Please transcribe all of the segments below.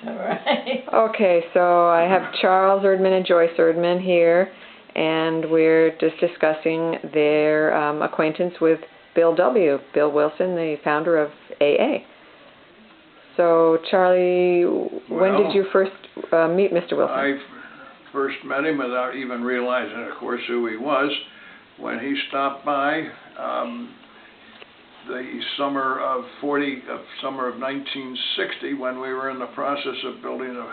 All right. Okay, so I have Charles Erdman and Joyce Erdman here, and we're just discussing their acquaintance with Bill Wilson, the founder of AA. So, Charlie, when did you first meet Mr. Wilson? I first met him without even realizing, of course, who he was, when he stopped by the summer of 1960, when we were in the process of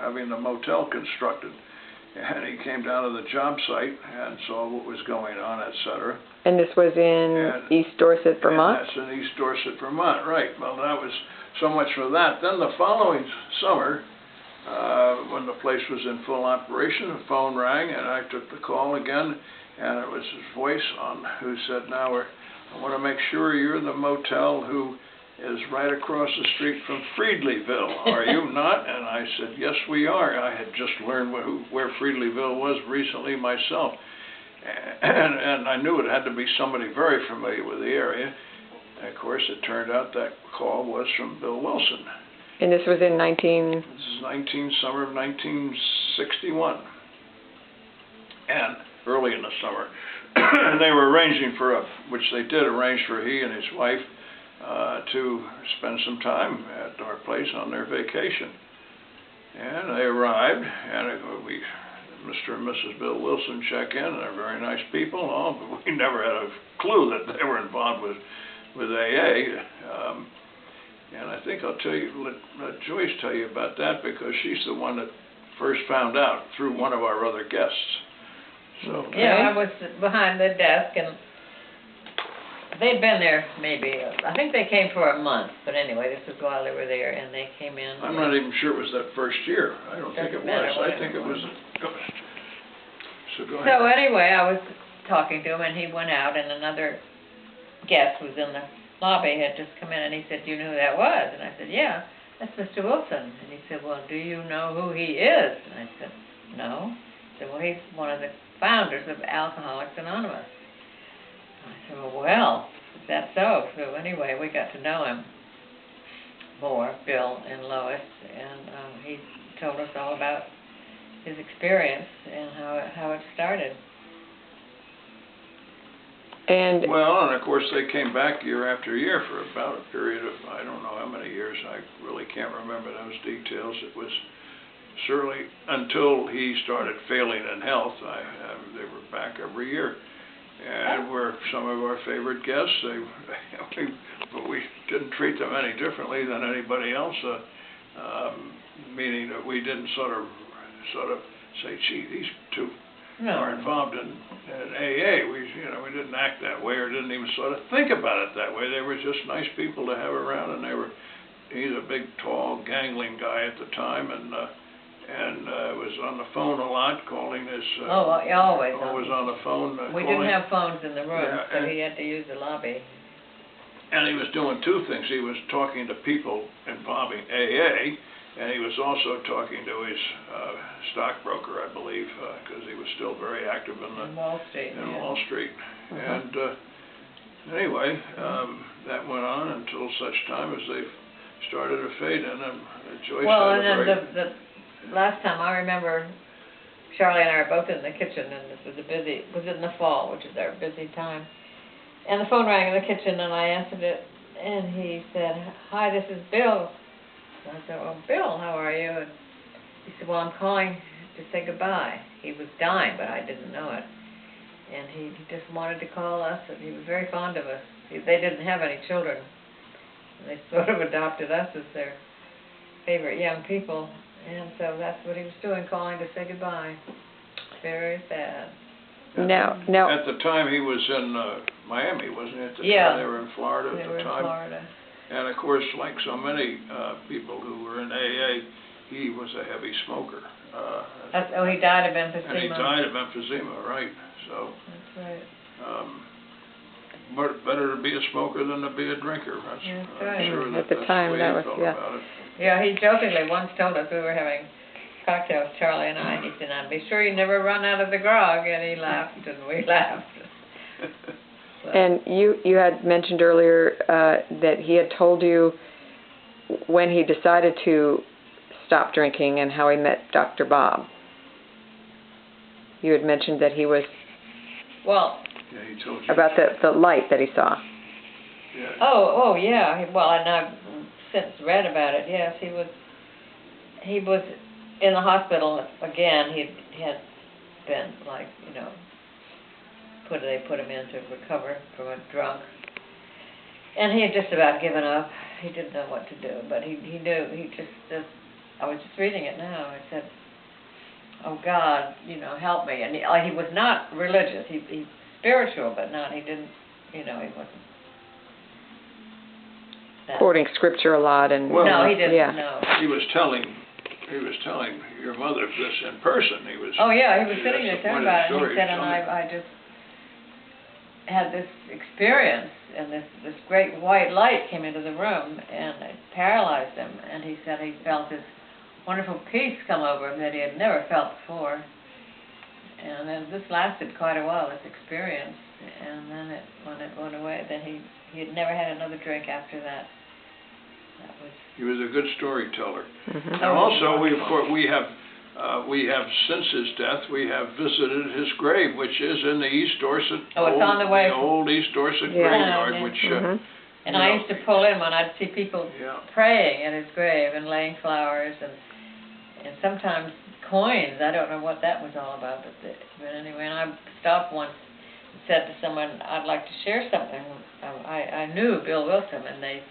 having the motel constructed. And he came down to the job site and saw what was going on, etc. And this was in East Dorset, Vermont? That's in East Dorset, Vermont, right. Well, that was so much for that. Then the following summer, when the place was in full operation, the phone rang, and I took the call again, and it was his voice who said, "Now, I want to make sure you're the motel who is right across the street from Friedleyville, are you not?" And I said, "Yes, we are." I had just learned where Friedleyville was recently myself, and I knew it had to be somebody very familiar with the area. And of course, it turned out that call was from Bill Wilson. And this was in This is summer of 1961, and early in the summer. And they were arranging which they did arrange for he and his wife to spend some time at our place on their vacation. And they arrived, and Mr. and Mrs. Bill Wilson check in, and they're very nice people, but we never had a clue that they were involved with AA. And I think let Joyce tell you about that, because she's the one that first found out through one of our other guests. So yeah, I was behind the desk, and they'd been there I think they came for a month, but anyway, this was while they were there, and they came in. I'm not even sure it was that first year. I don't think it was. I think it was. So go ahead. So anyway, I was talking to him, and he went out, and another guest was in the lobby, had just come in, and he said, "Do you know who that was?" And I said, "Yeah, that's Mr. Wilson." And he said, "Well, do you know who he is?" And I said, "No." He said, "Well, he's one of the founders of Alcoholics Anonymous." I said, "Well, is that so?" So anyway, we got to know him more, Bill and Lois, and he told us all about his experience and how it started. And of course, they came back year after year for about a period of, I don't know how many years. I really can't remember those details. It was certainly until he started failing in health. They were back every year, and were some of our favorite guests. But we didn't treat them any differently than anybody else. Meaning that we didn't sort of say, "Gee, these two are involved in AA." We didn't act that way, or didn't even sort of think about it that way. They were just nice people to have around, and he's a big, tall, gangling guy at the time, and was on the phone a lot, calling his. Always on the phone. We didn't have phones in the room, so he had to use the lobby. And he was doing two things. He was talking to people involving AA, and he was also talking to his stockbroker, I believe, because he was still very active in Wall Street. Wall Street. And anyway, that went on until such time as they started to fade in. And Joyce and then the last time I remember, Charlie and I were both in the kitchen, and this was in the fall, which is our busy time. And the phone rang in the kitchen, and I answered it, and he said, "Hi, this is Bill." So I said, "Well, Bill, how are you?" And he said, "Well, I'm calling to say goodbye." He was dying, but I didn't know it. And he just wanted to call us, and he was very fond of us. They didn't have any children. They sort of adopted us as their favorite young people. And so that's what he was doing, calling to say goodbye. Very sad. Now, at the time he was in Miami, wasn't he? At the time they were in Florida at the time. They were in Florida. And of course, like so many people who were in AA, he was a heavy smoker. He died of emphysema. And he died of emphysema, right? So. That's right. But better to be a smoker than to be a drinker. That's right. Sure at the time, that was about it. Yeah, he jokingly once told us, we were having cocktails, Charlie and I, and he said, "Now be sure you never run out of the grog," and he laughed, and we laughed. And you had mentioned earlier that he had told you when he decided to stopped drinking and how he met Dr. Bob. You had mentioned that he was, Well, Yeah, he told you. about the light that he saw. Yeah. oh, yeah, well, and I've since read about it, yes, he was in the hospital again. He had been, like, they put him in to recover from a drunk. And he had just about given up. He didn't know what to do, but he knew, I was just reading it now. I said, oh God, help me. And he was not religious. He's spiritual, but he didn't, he wasn't. Quoting scripture a lot and... Well, no, he didn't, yeah. no. He was telling your mother this in person. He was. Oh yeah, he was sitting there that's the talking point of the about it, and story. he said, and I just had this experience, and this great white light came into the room, and it paralyzed him, and he said he felt this wonderful peace come over him that he had never felt before. And then this lasted quite a while, this experience, and then when it went away, then he had never had another drink after that. He was a good storyteller. Mm-hmm. And also, we have since his death, we have visited his grave, which is in the East Dorset. Oh, it's on the way. The old East Dorset Yeah. graveyard, Yeah. which. Mm-hmm. And I used to pull in when I'd see people praying at his grave and laying flowers and sometimes coins. I don't know what that was all about, but anyway, and I stopped once and said to someone, I'd like to share something. I knew Bill Wilson, and they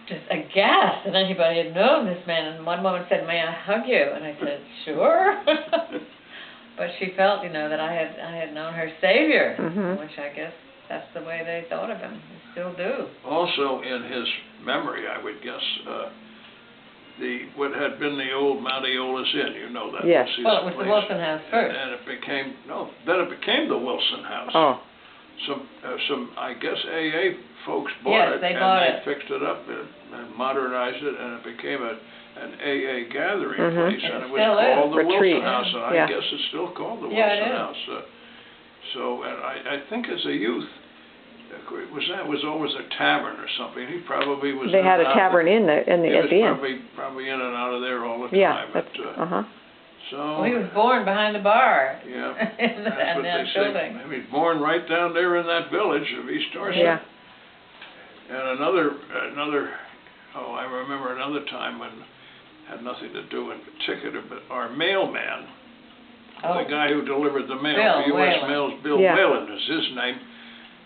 just aghast that anybody had known this man. And one woman said, may I hug you? And I said, sure. But she felt, that I had known her savior, Mm-hmm. which I guess that's the way they thought of him. They still do. Also, in his memory, I would guess, what had been the old Mount Eola's Inn, that. Yes. Well, it was the Wilson House first. And then it became the Wilson House. Oh. Some I guess AA folks Yes, bought it, they and bought they it. fixed it up and modernized it, and it became an AA gathering Mhm. place, It and it was still is. called the Retreat. Wilson House, and Yeah. I guess it's still called the Yeah, it Wilson is. House. And I think as a youth, was always a tavern or something. He probably was. They had a in and out. tavern He at the inn. was probably in and out of there all the Yeah, time. that's, But, so. Well, he was born behind the bar. Yeah, in that's what that they building. say. I mean, born right down there in that village of East Dorset. Yeah. And I remember another time when had nothing to do in particular, but our mailman, the guy who delivered the mail Bill for U.S. Whalen. Mails, Bill Yeah. Whalen is his name.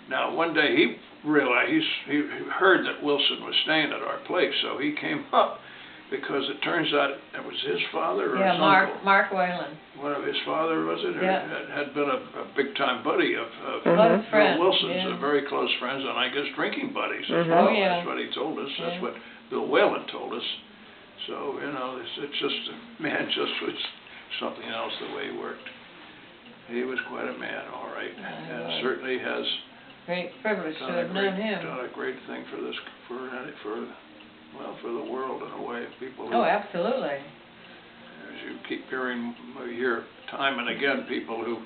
Now, one day he realized, he heard that Wilson was staying at our place, so he came up, because it turns out it was his father or his uncle. Mark Whalen. One of his father, was it? Yeah. Had been a big-time buddy of Close Bill friend, Wilson's, yeah. very close friends, and I guess drinking buddies as Mhm. well. Oh, yeah. That's what he told us. That's Yeah. what Bill Whalen told us. So, it's just, man, just was something else the way he worked. He was quite a man, all right, Yeah, and he was. certainly has Great privilege to done have known him. a great thing for the world in a way. People who, Oh, absolutely. as you hear time and again, people who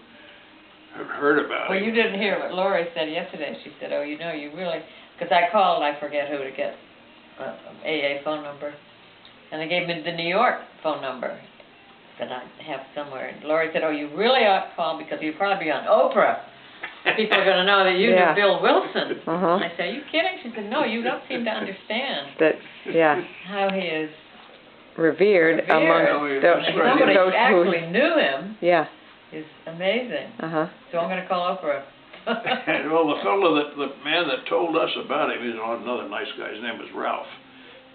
have heard about Well, him. you didn't hear what Lori said yesterday. She said, oh, you really, because I called, I forget who to get AA phone number. And they gave me the New York phone number that I have somewhere. And Lori said, oh, you really ought to call because you'll probably be on Oprah. People are going to know that you Yeah. knew Bill Wilson. Uh-huh. And I said, are you kidding? She said, no, you don't seem to understand That, yeah, how he is. revered Oh, yeah, amongst that's And right. somebody those who actually knew him yeah, is amazing. uh-huh. So I'm going to call Oprah. And, well, the man that told us about him, he's another nice guy. His name was Ralph.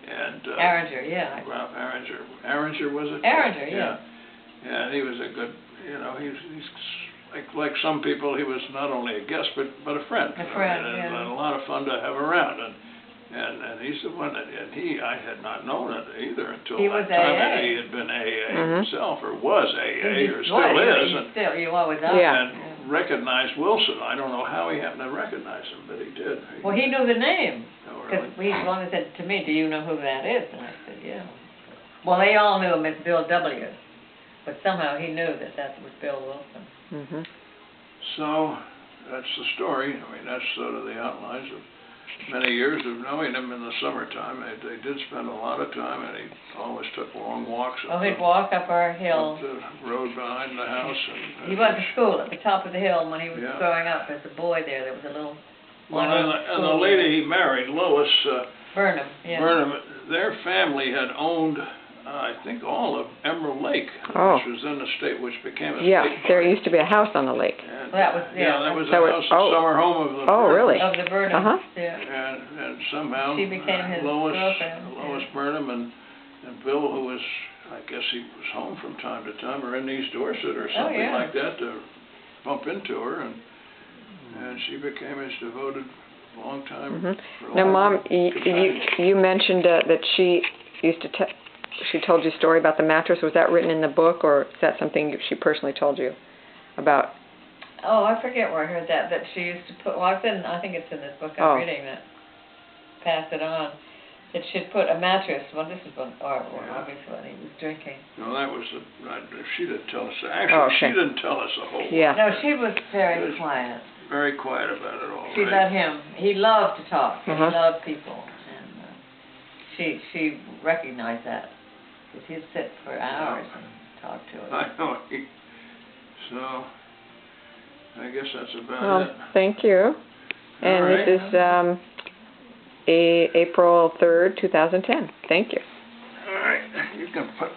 And Arringer, yeah. Ralph Arringer. Arringer, was it? Arringer, yeah. Yeah, and he was a good, he's like some people, he was not only a guest but a friend. A friend, and yeah. a lot of fun to have around. And he's the one that, I had not known it either until He that was time AA. that he had been AA Mhm. himself, or was AA, He or was, still is. he And, still, you always are. Yeah. and recognized Wilson. I don't know how he happened to recognize him, but he did. Well, he knew the name. Oh, Because really? he's the one that said to me, do you know who that is? And I said, yeah. Well, they all knew him as Bill W. But somehow he knew that was Bill Wilson. Mhm. So, that's the story. I mean, that's sort of the outlines of many years of knowing him in the summertime, they did spend a lot of time, and he always took long walks Oh, he'd walk up our hill. up the road behind the house. And He went to school at the top of the hill, and when he was Yeah. growing up as a boy there was a little Well, one-room and the school lady he married, Lois Burnham, yeah. Burnham, their family had owned, I think, all of Emerald Lake, Oh. which was in the state, which became a Yeah, state there park. used to be a house on the lake. And, That was- yeah, that was so the it- house, oh. the summer home of the Oh, Burnhams. really? Of the Burnhams, Uh-huh. yeah. And somehow She became his girlfriend, Lois yeah. Burnham and Bill, who was, I guess he was home from time to time, or in East Dorset or something yeah. like that, to bump into her, and she became his devoted, long-time. Mhm. Now, Mom, you mentioned that she used to she told you a story about the mattress. Was that written in the book, or is that something she personally told you about? Oh, I forget where I heard that she used to put, well, I think it's in this book I'm Oh. reading that, pass it on, that she'd put a mattress, well, this is when, Yeah. obviously when he was drinking. No, that was she didn't tell us. Actually, Oh, okay. she didn't tell us a whole Yeah. lot. No, she was very Yes. quiet. Very quiet about it all. She right? let him, he loved to talk, and Uh-huh. he loved people, and she recognized that, because he'd sit for hours and talk to her. I know. So, I guess that's about Well, it. thank you. And All right. this is April 3rd, 2010. Thank you. All right, you can put